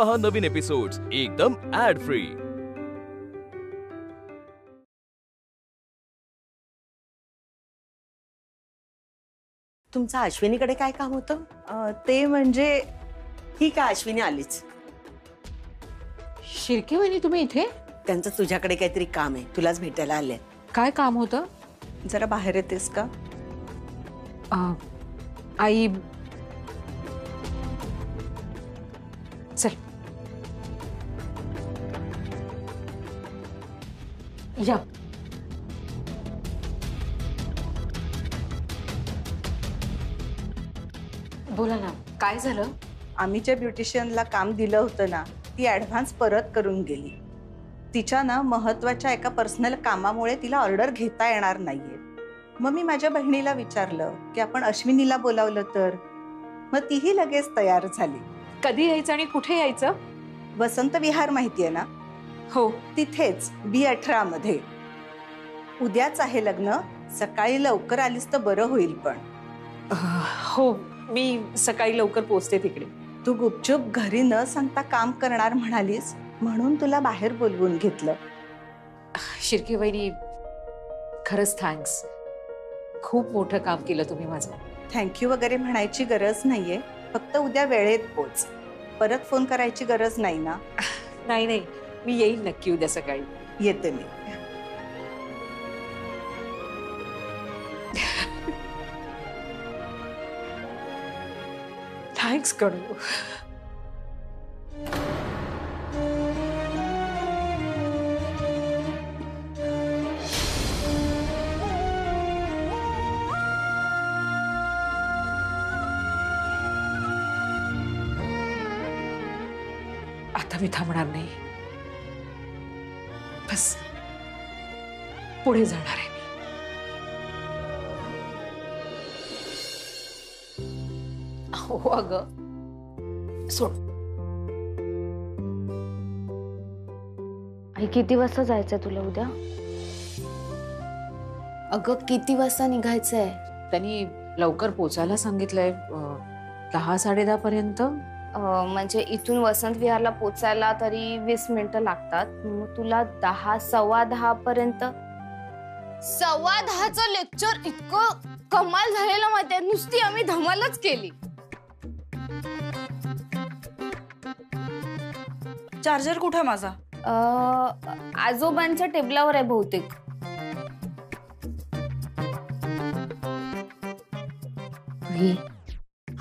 पहा नवीन एपिसोड्स एकदम add free. तुमचं अश्विनीकडे काय काम होतं? ते म्हणजे ही का अश्विनी आलीच? शिर्के वहिनी तुम्ही इथे? त्यांचं तुझ्याकडे काहीतरी काम आहे, तुलाच भेटायला आले। काय काम होतं? जरा बाहेर येतेस का? आई चल या। बोला ना, काय झालं? आम्ही ज्या ब्युटिशियनला काम दिलं होतं ना, ती ॲडव्हान्स परत करून गेली। तिच्या ना महत्त्वाच्या एका पर्सनल कामामुळे तिला ऑर्डर घेता येणार नाहीये। मग मी माझ्या बहिणीला विचारलं की आपण अश्विनीला बोलावलं तर, मग तीही लगेच तयार झाली। कधी यायचं आणि कुठे यायचं? वसंत विहार माहितीये ना? हो, तिथेच B18 मध्ये। उद्याच आहे लग्न, सकाळी लवकर आलीस तर बरं होईल। पण हो, मी सकाळी लवकर पोहोचते तिकडे। तू गुपचूप घरी न सांगता काम करणार म्हणालीस, म्हणून तुला बाहेर बोलवून घेतलं। शिर्के वहिनी, खरंच थँक्स, खूप मोठं काम केलं तुम्ही माझं। थँक्यू वगैरे म्हणायची गरज नाहीये, फक्त उद्या वेळेत पोच। परत फोन करायची गरज नाही ना? नाही नाही, मी येईल नक्की उद्या सकाळी। येते मी। थँक्स कडू। आता मी थांबणार नाही, बस पुढे जाणार आहे। हो अगं, सोड। आई किती वाजता जायचंय तुला उद्या? अगं किती वाजता निघायचंय? त्यांनी लवकर पोचायला सांगितलंय, 10-10:30 पर्यंत। म्हणजे इथून वसंत विहारला पोचायला तरी 20 मिनिटं लागतात। मग तुला 10-10:15 पर्यंत। 10:15चं लेक्चर इतकं कमाल झालेलं माहितीये, नुसती आम्ही धमालच केली। चार्जर कुठे माझा? आजोबांच्या टेबलावर आहे बहुतेक।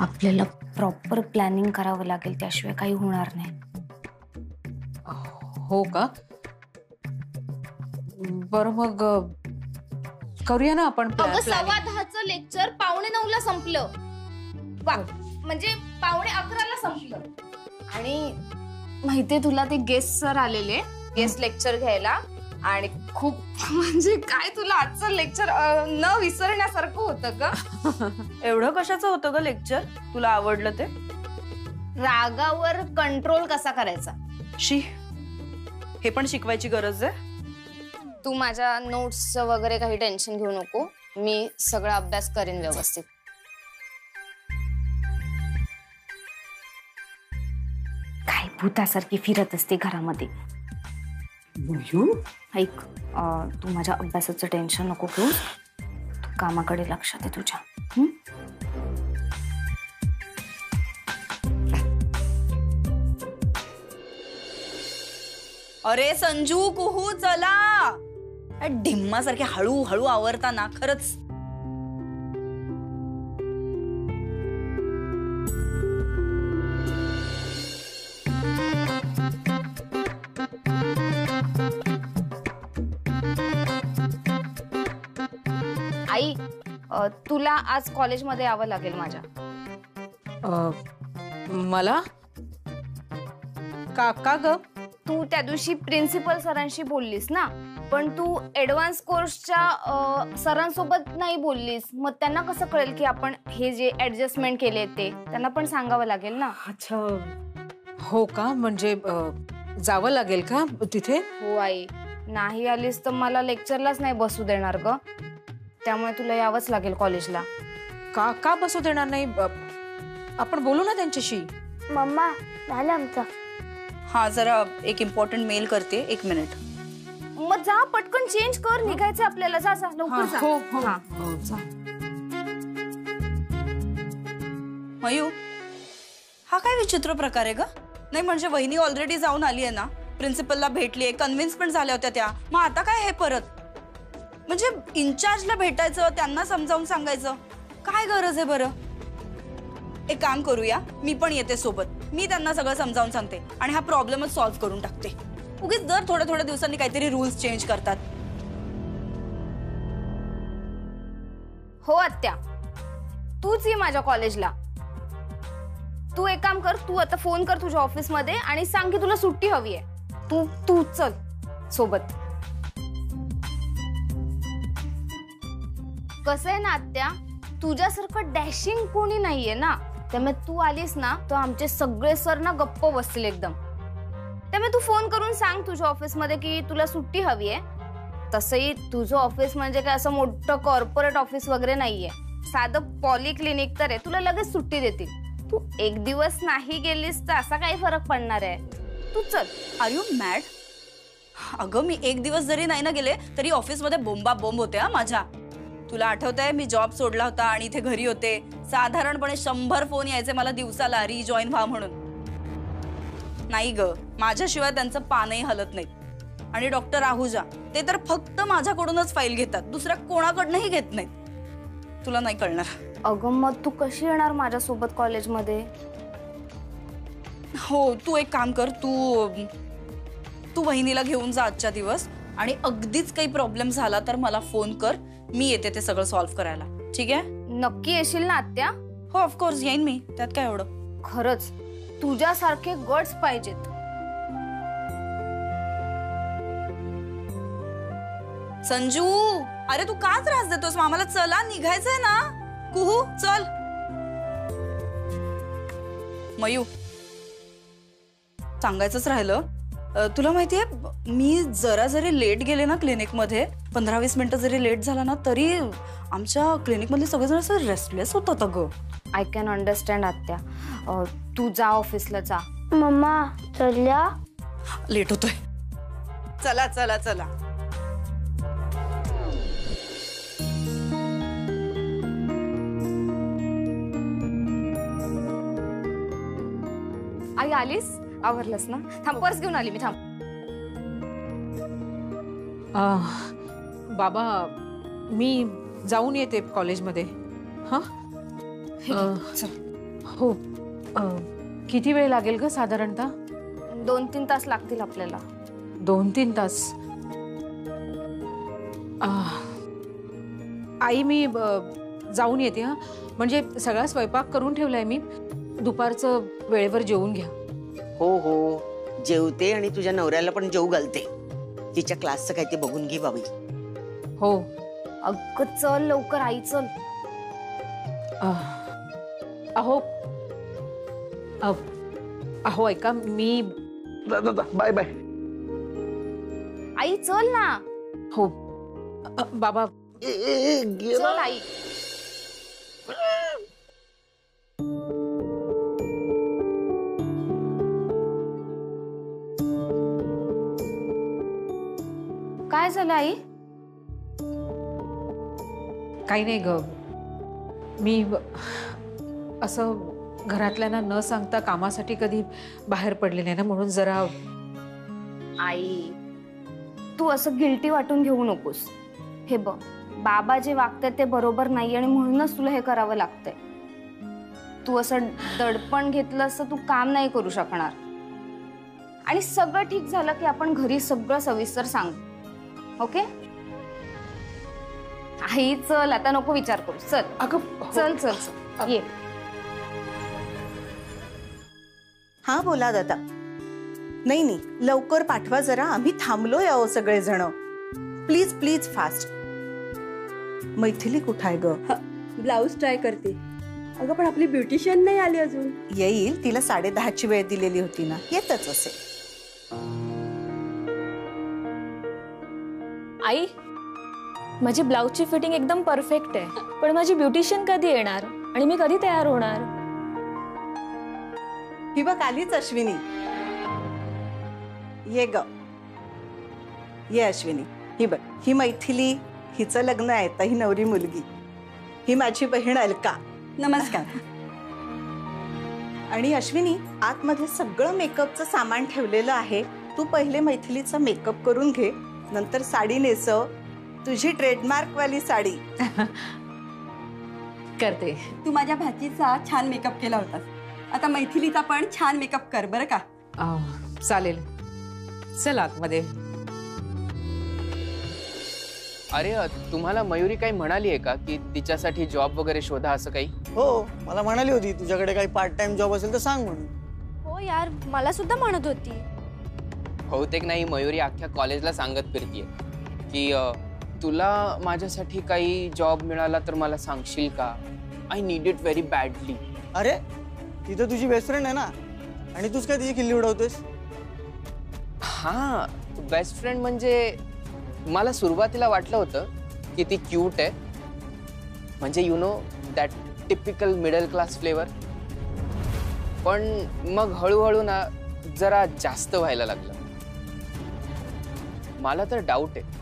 आपल्याला प्रॉपर प्लॅनिंग करावं लागेल, त्याशिवाय काही होणार नाही। हो का? बरं मग करूया ना आपण। 10:15चं लेक्चर 9:45ला संपलं, म्हणजे 11:45ला संपलं। आणि माहितीये तुला, ते गेस्ट सर आलेले गेस्ट लेक्चर घ्यायला, आणि खूप म्हणजे काय, तुला आजचं लेक्चर न विसरण्यासारखं होतं ग। एवढं कशाचं होतं ग लेक्चर? तुला आवडलं ते? रागावर कंट्रोल कसा करायचा। शी, हे पण शिकवायची गरज आहे? तू माझ्या नोट्स वगैरे काही टेन्शन घेऊ नको, मी सगळा अभ्यास करेन व्यवस्थित। काय भूतासारखी फिरत असते घरामध्ये। ऐक, तू माझ्या अभ्यासाचं टेन्शन नको घेऊ, तू कामाकडे लक्ष दे तुझ्या। अरे संजू, कुहू चला। ढिम्मासारखे हळूहळू आवरता ना खरंच। आई, तुला आज कॉलेजमध्ये यावं लागेल माझ्या। मला का ग? तू त्या दिवशी प्रिन्सिपल सरांशी बोललीस ना, पण तू ऍडव्हान्स कोर्सच्या सरांसोबत नाही बोललीस। मग त्यांना कसं कळेल की आपण हे जे ऍडजस्टमेंट केले ते त्यांना पण सांगावं लागेल ना। अच्छा, हो का? म्हणजे जावं लागेल का तिथे? हो आई, नाही आलीस तर मला लेक्चरलाच नाही बसू देणार ग, त्यामुळे तुला यावंच लागेल कॉलेजला। का बसू देणार नाही? आपण बोलू ना त्यांच्याशी। मम्मा, झालं आमचं। हा जरा एक इम्पॉर्टंट मेल करते, 1 मिनिट. मग जा पटकन चेंज कर, निघायचं आपल्याला. जा जा लवकर जा. हो हो हा. हो, जा. मयू, हा काय विचित्र प्रकार आहे ग? नाही म्हणजे वहिनी ऑलरेडी जाऊन आली आहे ना, प्रिन्सिपलला भेटलीये, कन्व्हिन्स पण झाल्या होत्या त्या. मग आता काय हे परत? म्हणजे इन्चार्जला भेटायचं, त्यांना समजावून सांगायचं, काय गरज आहे बरं? एक काम करूया, मी पण येते सोबत. मी त्यांना सगळं समजावून सांगते आणि हा प्रॉब्लेमच सॉल्व्ह करून टाकते. उगीच दर थोड्या थोड्या दिवसांनी काहीतरी रूल्स चेंज करतात. हो आत्या, तूच ये माझ्या कॉलेजला. तू एक काम कर, तू आता फोन कर तुझ्या ऑफिस मध्ये आणि सांग की तुला सुट्टी हवी आहे. तू चल सोबत. कसं आहे ना आत्या, तुझ्यासारखं डॅशिंग कोणी नाहीये ना, त्यामुळे तू आलीस ना तर आमचे सगळे सर ना गप्प बसतील एकदम. त्यामुळे तू फोन करून सांग तुझ्या ऑफिस मध्ये की तुला सुट्टी हवी आहे. तसंही तुझं ऑफिस म्हणजे काय असं मोठं कॉर्पोरेट ऑफिस वगैरे नाहीये, साधं पॉलिक्लिनिक तर आहे. तुला लगेच सुट्टी देतील. तू एक दिवस नाही गेलीस तर असा काही फरक पडणार आहे. तू चल. Are you mad? अगं मी एक दिवस जरी नाही ना गेले तरी ऑफिसमध्ये बोंबा बोंब होते. हा माझ्या, तुला आठवतंय मी जॉब सोडला होता आणि इथे घरी होते, साधारणपणे 100 फोन यायचे मला दिवसाला रिजॉईन व्हा म्हणून. नाही ग, माझ्याशिवाय त्यांचं पानही हलत नाही. आणि डॉक्टर आहुजा ते तर फक्त माझ्याकडूनच फाईल घेतात, दुसऱ्या कोणाकडनंही घेत नाहीत. तुला नाही कळणार. अगं मग तू कशी येणार माझ्यासोबत कॉलेजमध्ये? हो, तू एक काम कर, तू वहिनीला घेऊन जा आजच्या दिवस आणि अगदीच काही प्रॉब्लेम झाला तर मला फोन कर, मी येते ते सगळं सॉल्व्ह करायला. ठीक आहे? नक्की येशील ना आत्या? हो ऑफकोर्स येईन मी, त्यात काय एवढं. खरंच तुझ्यासारखे गट्स पाहिजेत. संजू, अरे तू का त्रास देतोस? आम्हाला चला निघायचंय ना. कुहू चल. मयू, सांगायचंच राहिलं, तुला माहितीये मी जरा जरी लेट गेले ना क्लिनिक मध्ये, 15-20 मिनिटं जरी लेट झाला ना तरी आमच्या क्लिनिक मधले सगळेजण असं रेस्टलेस होतात. अगं आय कॅन अंडरस्टँड आत्या. तू जा ऑफिसला जा. मम्मा चल्या. लेट होतोय. चला चला चला. आई आलीस? आवरलंस ना? थांब, पर्स घेऊन आली मी. थांब. बाबा मी जाऊन येते कॉलेजमध्ये. हां हो. किती वेळ लागेल ग साधारणतः? 2-3 तास लागतील आपल्याला. 2-3 तास? आई मी जाऊन येते. हा म्हणजे सगळा स्वयंपाक करून ठेवलाय मी, दुपारचं वेळेवर जेवून घ्या. हो हो, जेवते आणि तुझ्या नवऱ्याला पण जेवू घालते. तिच्या क्लासचं काय ते बघून घे बाबी. हो. अगं चल लवकर आई, चल. अहो अहो ऐका, मी बाय बाय. आई चल ना. हो बाबा. चल आई. काय झालं आई? काही नाही ग, मी असं घरातल्यांना न सांगता कामासाठी कधी बाहेर पडले नाही ना, म्हणून जरा. आई तू असं गिल्टी वाटून घेऊ नकोस. हे बघ, बाबा जे वागतात ते बरोबर नाही आणि म्हणूनच तुला हे करावं लागतंय. तू असं दडपण घेतलंस तर तू काम नाही करू शकणार. आणि सगळं ठीक झालं की आपण घरी सगळं सविस्तर सांगू. ओके? आई चल, आता नको विचार करू. चल अगं चल चल चल ये. हा बोला दादा. नाही नाही, लवकर पाठवा जरा, आम्ही थांबलोय अहो सगळेजण. Please please fast. मैथिली कुठं आहे ग? ब्लाऊज ट्राय करते. अगं पण आपली ब्युटिशियन नाही आली अजून. येईल, तिला 10:30ची वेळ दिलेली होती ना, येतच असे. आई, माझी ब्लाऊजची फिटिंग एकदम परफेक्ट आहे, पण माझी ब्युटिशियन कधी येणार आणि मी कधी तयार होणार? ही बघ आलीच अश्विनी. ये ग, ये अश्विनी, ही बघ, ही मैथिली, हिचं लग्न आहे, तर ही नवरी मुलगी, ही माझी बहीण अलका. नमस्कार. आणि अश्विनी, आतमध्ये सगळं मेकअपचं सामान ठेवलेलं आहे. तू पहिले मैथिलीचा मेकअप करून घे, नंतर साडी नेसव, तुझी ट्रेडमार्क वाली साडी. करते. तू माझ्या भाचीचा छान मेकअप केला होता, आता मैथिलीचा पण छान मेकअप कर बरं का. चालेल, चल आतमध्ये. अरे तुम्हाला मयुरी काही म्हणाली आहे का की तिच्यासाठी जॉब वगैरे शोधा असं काही? हो, मला म्हणाली होती तुझ्याकडे काही पार्ट टाइम जॉब असेल तर सांग म्हणून. हो यार, मला सुद्धा म्हणत होती. बहुतेक नाही, मयुरी अख्ख्या कॉलेजला सांगत फिरतीये की तुला माझ्यासाठी काही जॉब मिळाला तर मला सांगशील का? I need it very badly. अरे ती तर तुझी बेस्ट फ्रेंड आहे ना, आणि तूच काय तिची खिल्ली उडवतोस? हा, बेस्ट फ्रेंड म्हणजे मला सुरुवातीला वाटलं होतं की ती क्यूट आहे, म्हणजे you know that typical middle class flavour. पण मग हळूहळू ना जरा जास्त व्हायला लागलं. मला तर डाऊट आहे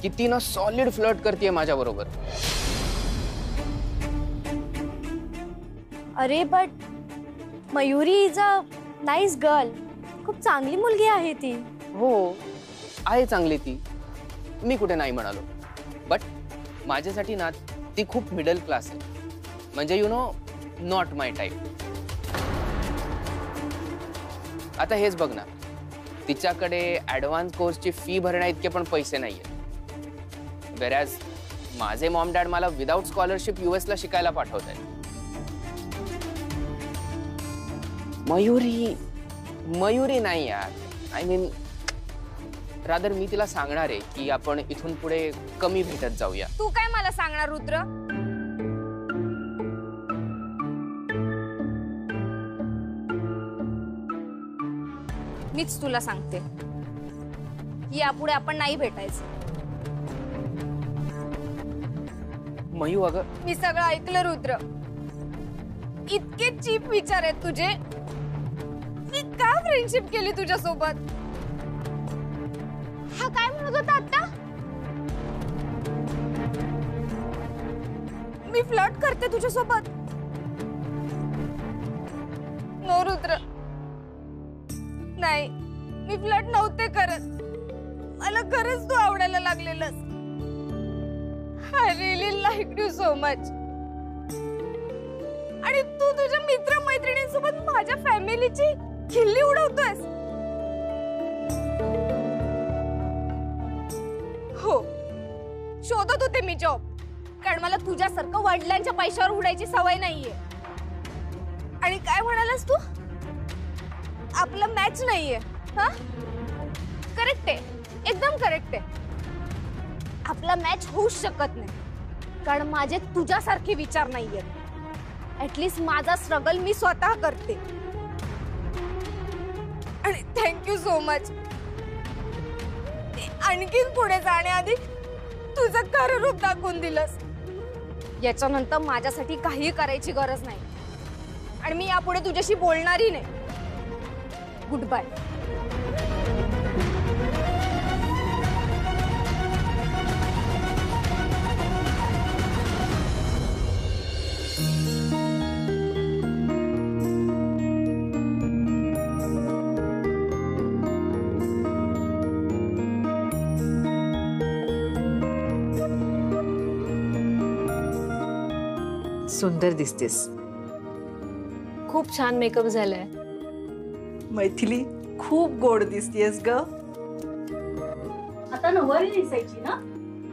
की ती ना सॉलिड फ्लर्ट करते माझ्या बरोबर. अरे but Mayuri is a nice girl. खूप चांगली मुलगी आहे ती. हो, आहे चांगली ती, मी कुठे नाही म्हणालो. बट माझ्यासाठी ना ती खूप मिडल क्लास आहे, म्हणजे you know not my type. आता हेच बघ ना, तिच्याकडे ॲडव्हान्स कोर्सची फी भरण्या इतके पण पैसे नाहीये. वेरॅज माझे मॉम डॅड मला विदाउट स्कॉलरशिप US ला शिकायला पाठवत आहेत. मयुरी नाही यार, आय मीन रादर मी तिला सांगणार आहे की आपण इथून पुढे कमी भेटत जाऊया. तू काय मला सांगणार रुद्र? मीच तुला सांगते, यापुढे आपण नाही भेटायचं. मयू अगं, मी सगळं ऐकलं रुद्र. इतके चीप विचार आहेत तुझे. मी का फ्रेंडशिप केली तुझ्या सोबत? हा काय म्हणत होता आता? मी फ्लर्ट करते तुझ्या सोबत? नो रुद्र, नाही, मी फ्लर्ट नव्हते करत. मला खरंच तू आवडायला लागलेलंस. I really like you so much. आणि तू तुझ्या मित्र मैत्रिणींसोबत माझ्या फॅमिलीची खिल्ली उडवतोयस. हो, शोधत होते मी जॉब, कारण मला तुझ्यासारखं वडिलांच्या पैशावर उडायची सवय नाहीये. आणि काय म्हणालास तू? आपलं मॅच नाहीये. हा, करेक्ट आहे, एकदम करेक्ट आहे. आपला मॅच होऊच शकत नाही, कारण माझे तुझ्यासारखे विचार नाहीयेत. ऍटलीस्ट माझा स्ट्रगल मी स्वतः करते. आणि थँक्यू सो मच. आणखीन पुढे जाण्याआधी तुझं खरं रूप दाखवून दिलंस. याच्यानंतर माझ्यासाठी काही करायची गरज नाही, आणि मी यापुढे तुझ्याशी बोलणारही नाही. Goodbye. सुंदर दिसतेस. खूप छान मेकअप झालाय. मैथिली, खूप गोड दिसतेस ग. आता नववारी नेसायची ना,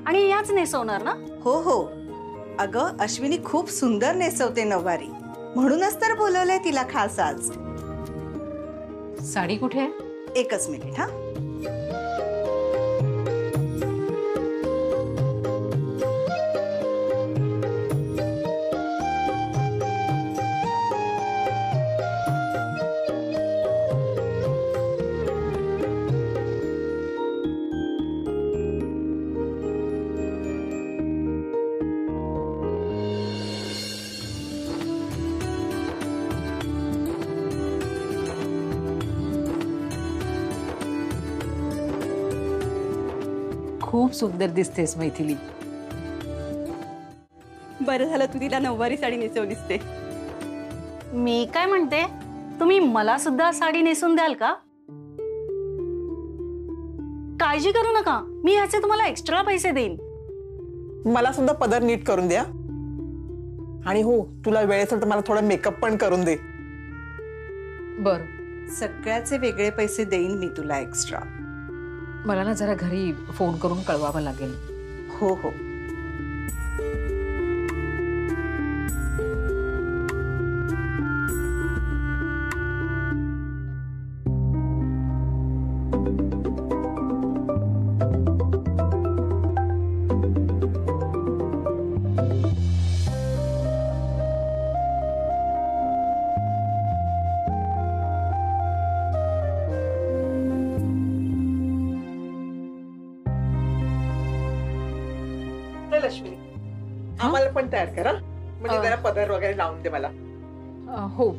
आणि याच नेसवणार ना? हो हो, अगं अश्विनी खूप सुंदर नेसवते नववारी, म्हणूनच तर बोलवलंय तिला खास आज. साडी कुठे आहे? एकच मिनिट. हा, खूप सुंदर दिसतेस मैथिली. बरं झालं तू तिला नऊवारी साडी नेसवलीस ते. मी काय म्हणते, तुम्ही मला सुद्धा साडी नेसून द्याल का? काळजी करू नका, मी ह्याचे तुम्हाला एक्स्ट्रा पैसे देईन. मला सुद्धा पदर नीट करून द्या. आणि हो, तुला वेळेचं तर मला थोडा मेकअप पण करून दे. बर, सगळ्याचे वेगळे पैसे देईन मी तुला एक्स्ट्रा. मला ना जरा घरी फोन करून कळवावं लागेल. हो हो. लक्ष्मी, आम्हाला पण तयार करा, म्हणजे जरा पदर वगैरे लावून दे मला. हो.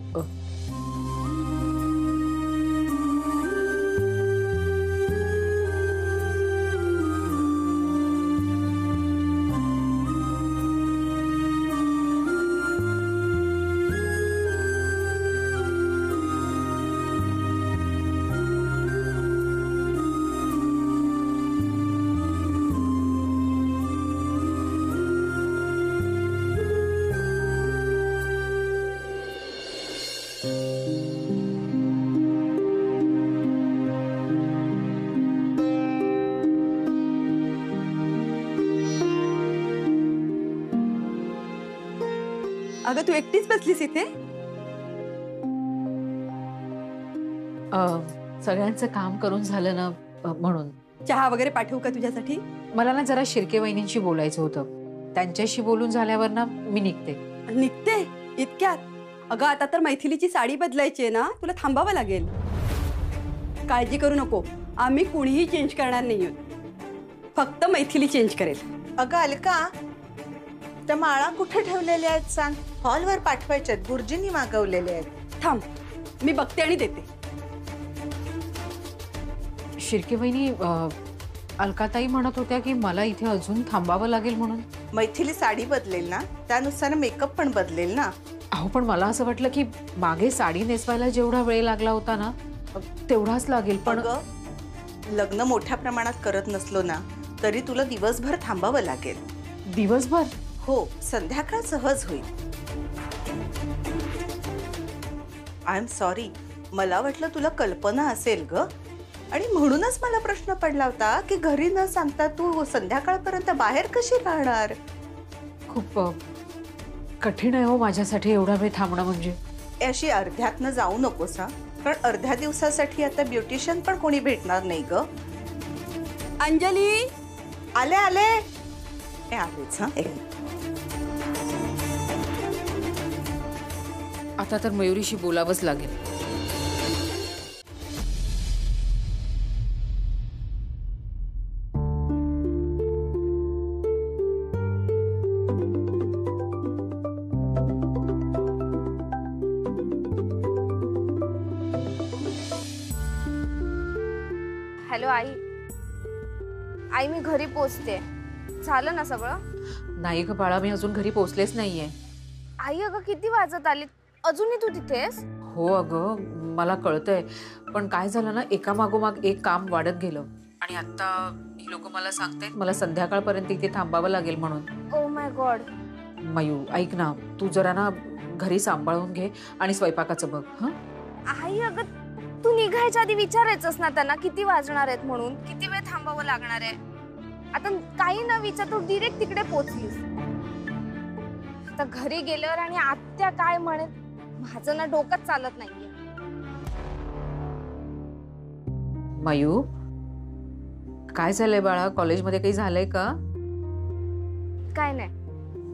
अगं तू एकटीच बसलीस इथे? सगळ्यांचं काम करून झालं ना, म्हणून. चहा वगैरे पाठवू का तुझ्यासाठी? मला ना जरा शिर्के वहिनींशी बोलायचं होतं. त्यांच्याशी बोलून झाल्यावर ना मी निघते. निघते इतक्यात? अगं आता तर मैथिलीची साडी बदलायची आहे ना, तुला थांबावं लागेल. काळजी करू नको, आम्ही कुणीही चेंज करणार नाही, फक्त मैथिली चेंज करेल. अगं अलका, त्या माळा कुठे ठेवलेल्या आहेत सांग? हॉलवर पाठवायच्यात, गुरुजींनी मागवलेल्या आहेत. थांब, मी बघते आणि देते. शिर्के वहिनी, अलकाताई म्हणत होत्या की मला इथे अजून थांबावं लागेल म्हणून. मैथिली साडी बदलेल ना, त्यानुसार मेकअप पण बदलेल ना. अहो, पण मला असं वाटलं की मागे साडी नेसवायला जेवढा वेळ लागला होता ना, तेवढाच लागेल. पण लग्न मोठ्या प्रमाणात करत नसलो ना, तरी तुला दिवसभर थांबावं लागेल. दिवसभर? हो, संध्याकाळ सहज होईल. आय एम सॉरी, मला वाटलं तुला कल्पना असेल ग, आणि म्हणूनच मला प्रश्न पडला होता की घरी न सांगता तू संध्याकाळपर्यंत बाहेर कशी राहणार. खूप कठीण आहे हो माझ्यासाठी एवढा वेळ थांबणं. म्हणजे अशी अर्ध्यातनं जाऊ नकोस हा, कारण अर्ध्या दिवसासाठी आता ब्युटिशियन पण कोणी भेटणार नाही ग. अंजली, आले आले. आलेच. हा, आता तर मयुरीशी बोलावंच लागेल. हॅलो आई. आई मी घरी पोचते. झालं ना सगळं? नाही ग बाळा, मी अजून घरी पोचलेच नाहीये. आई अगं किती वाजत आले, अजूनही तू तिथेस? हो अगं, मला कळतंय, पण काय झालं ना, एका मागोमाग एक काम वाढत गेलं, आणि आता ही लोक मला सांगतायत मला संध्याकाळपर्यंत इथे थांबावं लागेल म्हणून. Oh my God. मयू ऐक ना, तू जरा ना घरी सांभाळून घे आणि स्वयंपाकाचं बघ. हं? आई अगं तू निघायच्या आधी विचारायचंस ना त्यांना किती वाजणार आहेत म्हणून, किती वेळ थांबावं लागणार आहे. आता काही न विचार तू डिरेक्ट तिकडे पोहोचलीस. आता घरी गेल्यावर आणि आत्या काय म्हणेल, माझं ना डोकंच चालत नाहीये. मयू, काय झालंय बाळा? कॉलेजमध्ये काही झालंय का? काय नाही.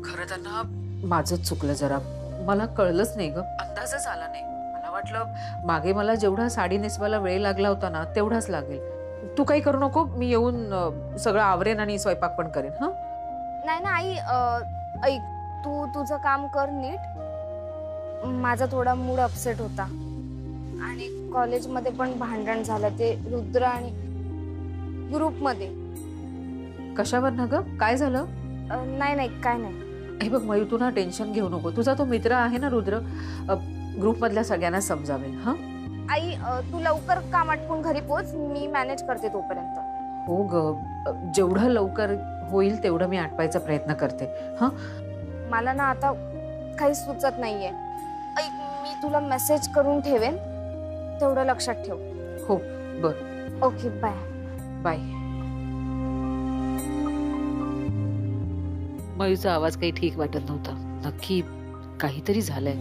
खरं तर ना माझंच चुकलं जरा, मला कळलंच नाही ग, अंदाजच आला नाही. मला वाटलं मागे मला जेवढा साडी नेसवायला वेळ लागला होता ना तेवढाच लागेल. तू काही करू नको, मी येऊन सगळं आवरेन आणि स्वयंपाक पण करेन. हा नाही ना आई, ऐक, तू तुझं काम कर नीट. माझा थोडा मूड अपसेट होता आणि कॉलेजमध्ये पण भांडण झालं ते रुद्र आणि ग्रुपमध्ये. कशावर ना ग? काय झालं? नाही नाही काय नाही. हे बघ मयू, तू ना टेन्शन घेऊ नको. तुझा तो मित्र आहे ना रुद्र, ग्रुप मधल्या सगळ्यांना समजावेल. हा आई तू लवकर काम आटपून घरी पोच, मी मॅनेज करते तोपर्यंत. हो ग, जेवढं लवकर होईल तेवढं मी आटवायचा प्रयत्न करते. हा मला ना आता काही सुचत नाहीये. ऐक, मी तुला मेसेज करून ठेवेन, तेवढं लक्षात ठेव. हो बर. Okay bye. बाय. मयूचा आवाज काही ठीक वाटत नव्हता. नक्की काहीतरी झालंय.